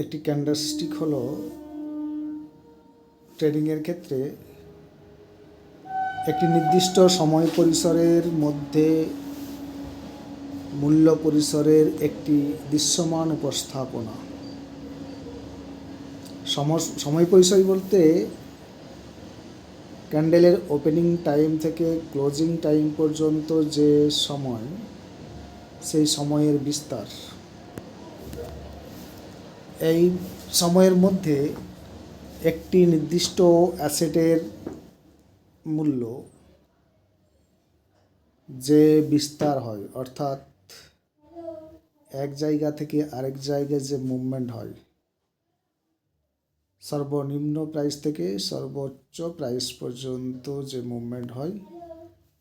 একটি ক্যান্ডেলস্টিক হলো ট্রেডিংয়ের ক্ষেত্রে একটি নির্দিষ্ট সময় পরিসরের মধ্যে মূল্য পরিসরের একটি দৃশ্যমান উপস্থাপনা। সময় পরিসর বলতে ক্যান্ডেলের ওপেনিং টাইম থেকে ক্লোজিং টাইম পর্যন্ত যে সময়, সেই সময়ের বিস্তার। এই সময়ের মধ্যে একটি নির্দিষ্ট অ্যাসেটের মূল্য যে বিস্তার হয়, অর্থাৎ এক জায়গা থেকে আরেক জায়গায় যে মুভমেন্ট হয়, সর্বনিম্ন প্রাইস থেকে সর্বোচ্চ প্রাইস পর্যন্ত যে মুভমেন্ট হয়,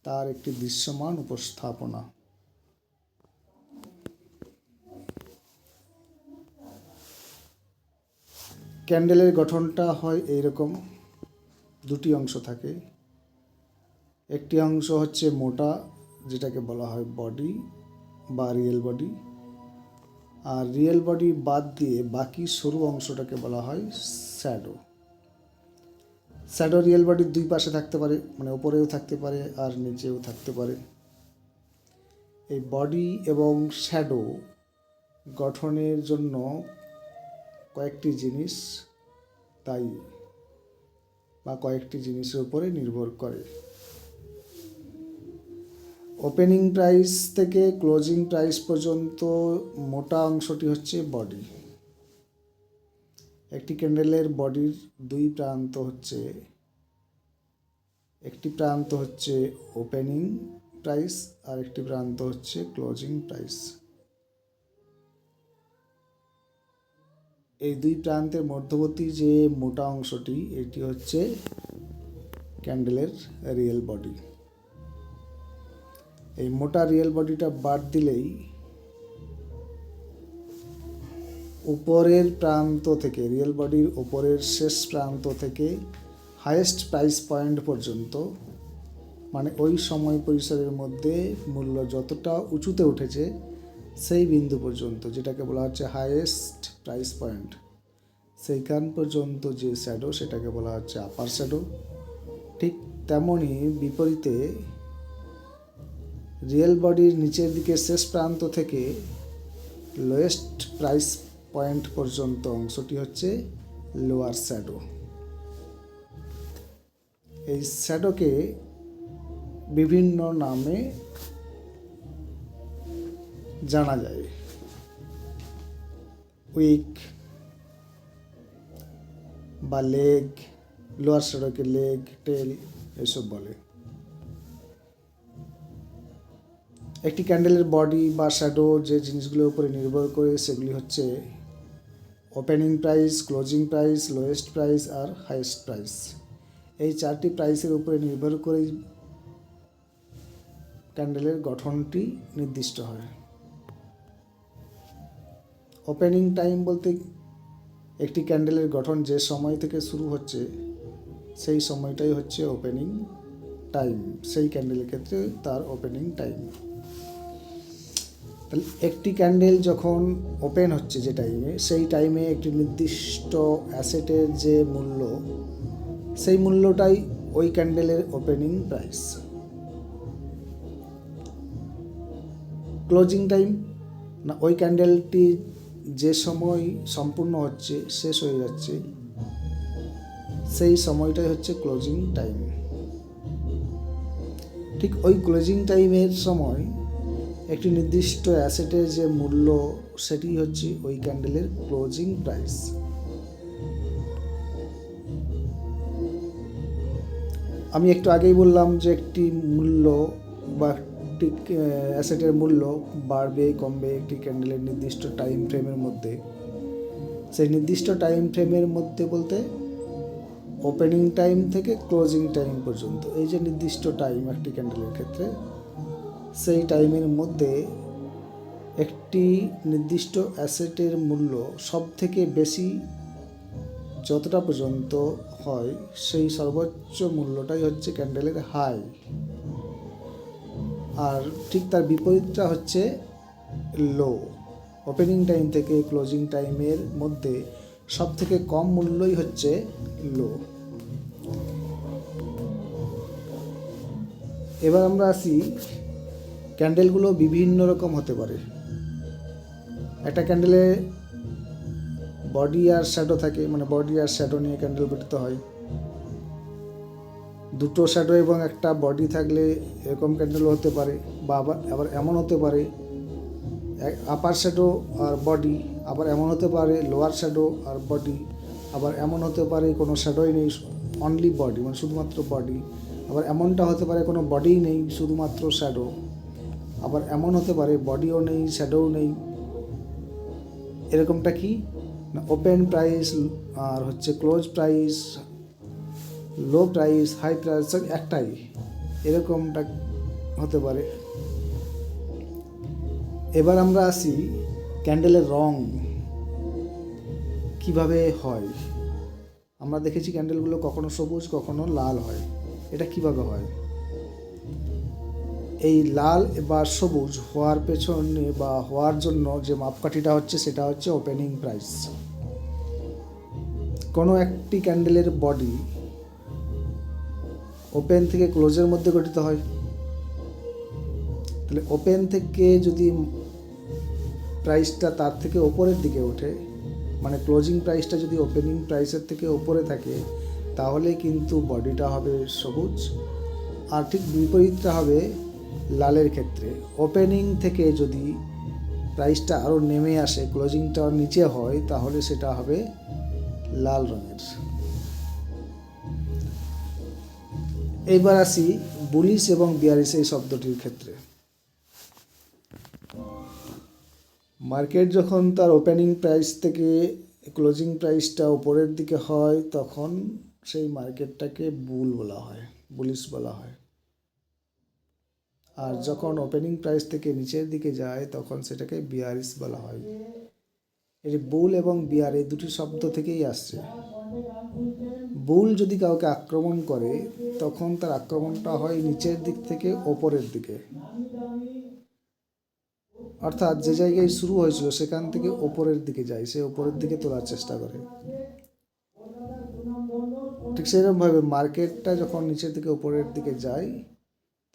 তার একটি দৃশ্যমান উপস্থাপনা। ক্যান্ডেলের গঠনটা হয় এইরকম, দুটি অংশ থাকে। একটি অংশ হচ্ছে মোটা, যেটাকে বলা হয় বডি বা রিয়েল বডি, আর রিয়েল বডি বাদ দিয়ে বাকি সরু অংশটাকে বলা হয় শ্যাডো। শ্যাডো রিয়েল বডির দুই পাশে থাকতে পারে, মানে ওপরেও থাকতে পারে আর নিচেও থাকতে পারে। এই বডি এবং শ্যাডো গঠনের জন্য কয়েকটি জিনিস দায়ী বা কয়েকটি জিনিসের উপরে নির্ভর করে। ওপেনিং প্রাইস থেকে ক্লোজিং প্রাইস পর্যন্ত মোটা অংশটি হচ্ছে বডি। একটি ক্যান্ডেলের বডির দুই প্রান্ত হচ্ছে, একটি প্রান্ত হচ্ছে ওপেনিং প্রাইস আর একটি প্রান্ত হচ্ছে ক্লোজিং প্রাইস। এই দুই প্রান্তের মধ্যবর্তী যে মোটা অংশটি, এটি হচ্ছে ক্যান্ডেলের রিয়েল বডি। এই মোটা রিয়েল বডিটা বাদ দিলেই উপরের প্রান্ত থেকে, রিয়েল বডির উপরের শেষ প্রান্ত থেকে হাইয়েস্ট প্রাইস পয়েন্ট পর্যন্ত, মানে ওই সময় পরিসরের মধ্যে মূল্য যতটা উঁচুতে উঠেছে সেই বিন্দু পর্যন্ত, যেটাকে বলা হচ্ছে হাইয়েস্ট প্রাইস পয়েন্ট, সেইখান পর্যন্ত যে শ্যাডো, সেটাকে বলা হচ্ছে আপার শ্যাডো। ঠিক তেমনই বিপরীতে রিয়েল বডির নিচের দিকে শেষ প্রান্ত থেকে লোয়েস্ট প্রাইস পয়েন্ট পর্যন্ত অংশটি হচ্ছে লোয়ার শ্যাডো। এই শ্যাডোকে বিভিন্ন নামে জানা যায়। উইক বা লেগ, লোয়ার শ্যাডোকে লেগ, টেল এসব বলে। একটি ক্যান্ডেলের বডি বা শ্যাডো যে জিনিসগুলোর উপরে নির্ভর করে, সেগুলি হচ্ছে opening price, closing price, lowest price আর হাইয়েস্ট প্রাইস। এই চারটি প্রাইসের উপরে নির্ভর করেই ক্যান্ডেলের গঠনটি নির্দিষ্ট হয়। ওপেনিং টাইম বলতে একটি ক্যান্ডেলের গঠন যে সময় থেকে শুরু হচ্ছে, সেই সময়টাই হচ্ছে ওপেনিং টাইম। সেই ক্যান্ডেলের ক্ষেত্রে তার ওপেনিং টাইম। তাহলে একটি ক্যান্ডেল যখন ওপেন হচ্ছে যে টাইমে, সেই টাইমে একটি নির্দিষ্ট অ্যাসেটের যে মূল্য, সেই মূল্যটাই ওই ক্যান্ডেলের ওপেনিং প্রাইস। ক্লোজিং টাইম না, ওই ক্যান্ডেলটি যে সময় সম্পূর্ণ হচ্ছে, শেষ হয়ে যাচ্ছে, সেই সময়টাই হচ্ছে ক্লোজিং টাইম। ঠিক ওই ক্লোজিং টাইমের সময় একটি নির্দিষ্ট অ্যাসেটের যে মূল্য, সেটি হচ্ছে ওই ক্যান্ডেলের ক্লোজিং প্রাইস। আমি একটু আগেই বললাম যে একটি মূল্য বা একটি অ্যাসেটের মূল্য বাড়বে কমবে একটি ক্যান্ডেলের নির্দিষ্ট টাইম ফ্রেমের মধ্যে। সেই নির্দিষ্ট টাইম ফ্রেমের মধ্যে বলতে ওপেনিং টাইম থেকে ক্লোজিং টাইম পর্যন্ত, এই যে নির্দিষ্ট টাইম একটি ক্যান্ডেলের ক্ষেত্রে, সেই টাইমের মধ্যে একটি নির্দিষ্ট অ্যাসেটের মূল্য সব থেকে বেশি যতটা পর্যন্ত হয়, সেই সর্বোচ্চ মূল্যটাই হচ্ছে ক্যান্ডেলের হাই। আর ঠিক তার বিপরীতটা হচ্ছে লো। ওপেনিং টাইম থেকে ক্লোজিং টাইমের মধ্যে সব থেকে কম মূল্যই হচ্ছে লো। এবার আমরা আসি, ক্যান্ডেলগুলো বিভিন্ন রকম হতে পারে। একটা ক্যান্ডেলে বডি আর শ্যাডো থাকে, মানে বডি আর শ্যাডো নিয়ে ক্যান্ডেল গঠিত হয়। দুটো শ্যাডো এবং একটা বডি থাকলে এরকম ক্যান্ডেলও হতে পারে, বা আবার এমন হতে পারে আপার শ্যাডো আর বডি, আবার এমন হতে পারে লোয়ার শ্যাডো আর বডি, আবার এমন হতে পারে কোনো শ্যাডোই নেই, অনলি বডি, মানে শুধুমাত্র বডি। আবার এমনটা হতে পারে কোনো বডিই নেই, শুধুমাত্র শ্যাডো। আবার এমন হতে পারে বডিও নেই, শ্যাডোও নেই। এরকমটা কি না, ওপেন প্রাইস আর হচ্ছে close price, low price, high price, একটাই, এরকমটা হতে পারে। এবার আমরা আসি ক্যান্ডেলের রং কিভাবে হয়। আমরা দেখেছি ক্যান্ডেলগুলো কখনো সবুজ কখনো লাল হয়। এটা কিভাবে হয়? এই লাল বা সবুজ হওয়ার পেছনে বা হওয়ার জন্য যে মাপকাঠিটা হচ্ছে সেটা হচ্ছে ওপেনিং প্রাইস। কোনো একটি ক্যান্ডেলের বডি ওপেন থেকে ক্লোজের মধ্যে গঠিত হয়। তাহলে ওপেন থেকে যদি প্রাইসটা তার থেকে ওপরের দিকে ওঠে, মানে ক্লোজিং প্রাইসটা যদি ওপেনিং প্রাইসের থেকে ওপরে থাকে, তাহলে কিন্তু বডিটা হবে সবুজ। আর ঠিক বিপরীতটা হবে লালের ক্ষেত্রে। ওপেনিং থেকে যদি প্রাইসটা আরও নেমে আসে, ক্লোজিংটা নিচে হয়, তাহলে সেটা হবে লাল রঙের। এইবার আসি বুলিশ এবং বিয়ারিশ এই শব্দটির ক্ষেত্রে। মার্কেট যখন তার ওপেনিং প্রাইস থেকে ক্লোজিং প্রাইসটা উপরের দিকে হয়, তখন সেই মার্কেটটাকে বুল বলা হয়, বুলিশ বলা হয়। আর যখন ওপেনিং প্রাইস থেকে নিচের দিকে যায়, তখন সেটাকে বিয়ারিশ বলা হয়। এটি বুল এবং বিয়ার এই দুটি শব্দ থেকেই আসছে। বুল যদি কাউকে আক্রমণ করে, তখন তার আক্রমণটা হয় নিচের দিক থেকে ওপরের দিকে, অর্থাৎ যে জায়গায় শুরু হয়েছিল সেখান থেকে ওপরের দিকে যায়, সে ওপরের দিকে তোলার চেষ্টা করে। ঠিক সেরকমভাবে মার্কেটটা যখন নিচের দিকে ওপরের দিকে যায়,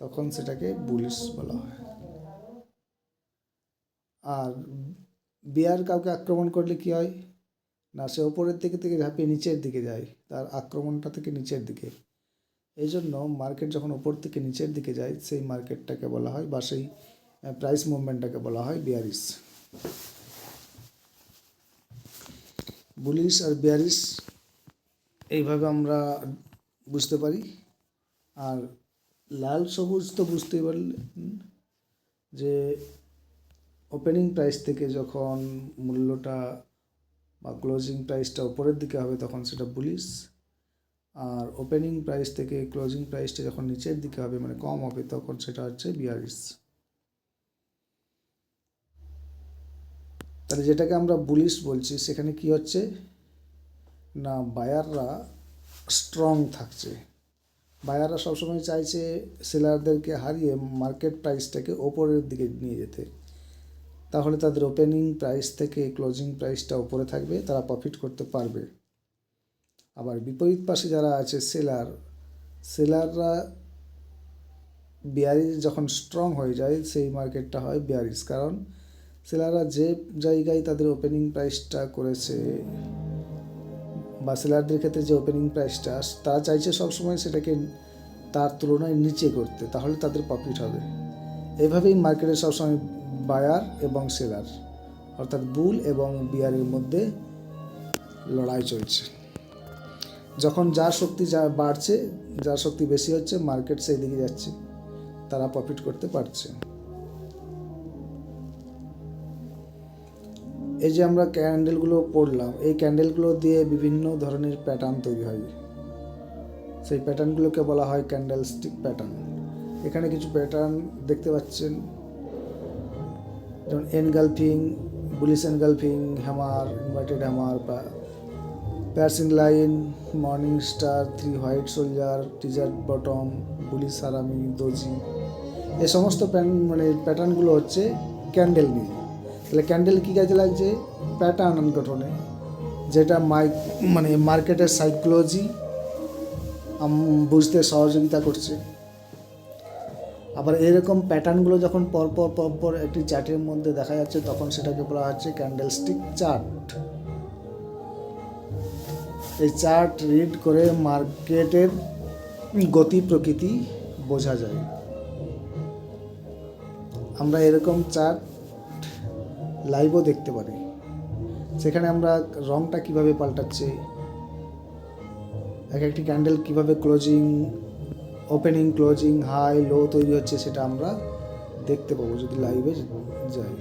তখন সেটাকে বুলিশ বলা হয়। আর বিয়ার কাউকে আক্রমণ করলে কি হয় না, সে ওপরের দিকে থেকে ঝাঁপিয়ে নিচের দিকে যায়, তার আক্রমণটা থেকে নিচের দিকে। এই জন্য মার্কেট যখন ওপর থেকে নিচের দিকে যায়, সেই মার্কেটটাকে বলা হয়, বা সেই প্রাইস মুভমেন্টটাকে বলা হয় বিয়ারিশ। বুলিশ আর বিয়ারিশ এইভাবে আমরা বুঝতে পারি। আর লাল সবুজ তো বুঝতেই পারলেন যে ওপেনিং প্রাইস থেকে যখন মূল্যটা বা ক্লোজিং প্রাইসটা উপরের দিকে হবে, তখন সেটা বুলিশ। আর ওপেনিং প্রাইস থেকে ক্লোজিং প্রাইসটা যখন নিচের দিকে হবে, মানে কম হবে, তখন সেটা হচ্ছে বিয়ারিশ। তাহলে যেটাকে আমরা বুলিশ বলছি, সেখানে কি হচ্ছে না, বায়াররা স্ট্রং থাকছে। বায়াররা সবসময় চাইছে সেলারদেরকে হারিয়ে মার্কেট প্রাইসটাকে ওপরের দিকে নিয়ে যেতে। তাহলে তাদের ওপেনিং প্রাইস থেকে ক্লোজিং প্রাইসটা ওপরে থাকবে, তারা প্রফিট করতে পারবে। আবার বিপরীত পাশে যারা আছে সেলাররা বিয়ারিশ যখন স্ট্রং হয়ে যায়, সেই মার্কেটটা হয় বিয়ারিশ। কারণ সেলাররা যে জায়গায় তাদের ওপেনিং প্রাইসটা করেছে, বা সেলারদের ক্ষেত্রে যে ওপেনিং প্রাইসটা, তারা চাইছে সবসময় সেটাকে তার তুলনায় নিচে করতে, তাহলে তাদের প্রফিট হবে। এভাবেই মার্কেটে সবসময় বায়ার এবং সেলার, অর্থাৎ বুল এবং বিয়ারের মধ্যে লড়াই চলছে। যখন যার শক্তি বাড়ছে, যার শক্তি বেশি হচ্ছে, মার্কেট সেই দিকে যাচ্ছে, তারা প্রফিট করতে পারছে। এই যে আমরা ক্যান্ডেলগুলো পড়লাম, এই ক্যান্ডেলগুলো দিয়ে বিভিন্ন ধরনের প্যাটার্ন তৈরি হয়। সেই প্যাটার্নগুলোকে বলা হয় ক্যান্ডেল স্টিক প্যাটার্ন। এখানে কিছু প্যাটার্ন দেখতে পাচ্ছেন, যেমন engulfing, bullish engulfing, hammer, inverted hammer, piercing line, morning star, 3 white soldier, tweezer bottom, bullish harami, doji. এই সমস্ত প্যাটার্নগুলো হচ্ছে ক্যান্ডেল নিয়ে। তাহলে ক্যান্ডেল কী কাজে লাগছে? প্যাটার্ন গঠনে, যেটা মানে মার্কেটের সাইকোলজি বুঝতে সহযোগিতা করছে। আবার এরকম প্যাটার্নগুলো যখন পরপর একটি চার্টের মধ্যে দেখা যাচ্ছে, তখন সেটাকে বলা হচ্ছে ক্যান্ডেলস্টিক চার্ট। এই চার্ট রিড করে মার্কেটের গতি প্রকৃতি বোঝা যায়। আমরা এরকম চার্ট লাইভও দেখতে পারি, সেখানে আমরা রংটা কিভাবে পাল্টাচ্ছে, এক একটি ক্যান্ডেল কিভাবে ক্লোজিং, ওপেনিং, ক্লোজিং, হাই, লো তৈরি হচ্ছে, সেটা আমরা দেখতে পাবো যদি লাইভে যাই।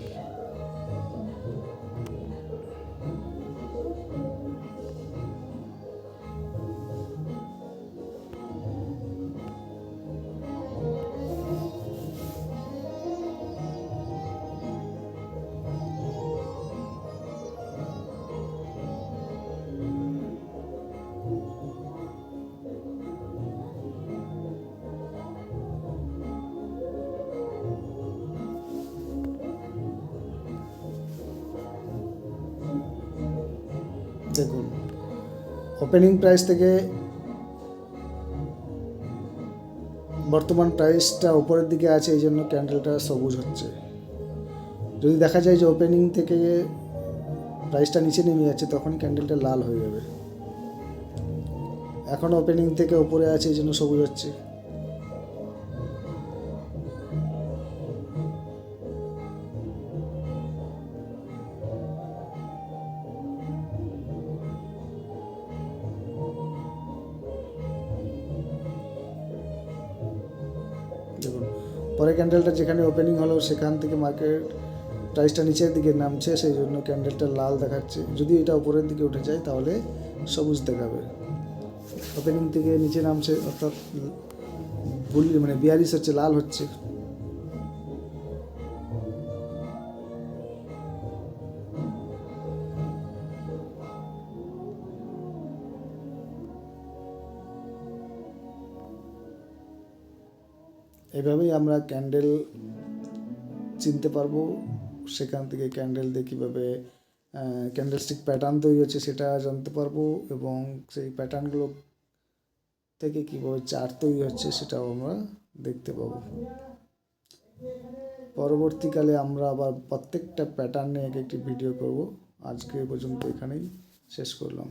দেখুন, ওপেনিং প্রাইস থেকে বর্তমান প্রাইসটা উপরের দিকে আছে, এই জন্য ক্যান্ডেলটা সবুজ হচ্ছে। যদি দেখা যায় যে ওপেনিং থেকে প্রাইসটা নিচে নেমে যাচ্ছে, তখনই ক্যান্ডেলটা লাল হয়ে যাবে। এখন ওপেনিং থেকে উপরে আছে, এই জন্য সবুজ হচ্ছে। দেখুন, পরে ক্যান্ডেলটা যেখানে ওপেনিং হলো সেখান থেকে মার্কেট প্রাইসটা নিচের দিকে নামছে, সেই জন্য ক্যান্ডেলটা লাল দেখাচ্ছে। যদি এটা উপরের দিকে উঠে যায় তাহলে সবুজ দেখাবে। ওপেনিং থেকে নিচে নামছে, অর্থাৎ মানে বিয়ারিশ হচ্ছে, লাল হচ্ছে। এভাবেই আমরা ক্যান্ডেল চিনতে পারবো। সেখান থেকে ক্যান্ডেল দিয়ে কীভাবে ক্যান্ডেলস্টিক প্যাটার্ন তৈরি হচ্ছে সেটা জানতে পারবো, এবং সেই প্যাটার্নগুলো থেকে কীভাবে চার্ট তৈরি হচ্ছে সেটাও আমরা দেখতে পাবো। পরবর্তীকালে আমরা আবার প্রত্যেকটা প্যাটার্নে এক একটি ভিডিও করব। আজকে পর্যন্ত এখানেই শেষ করলাম।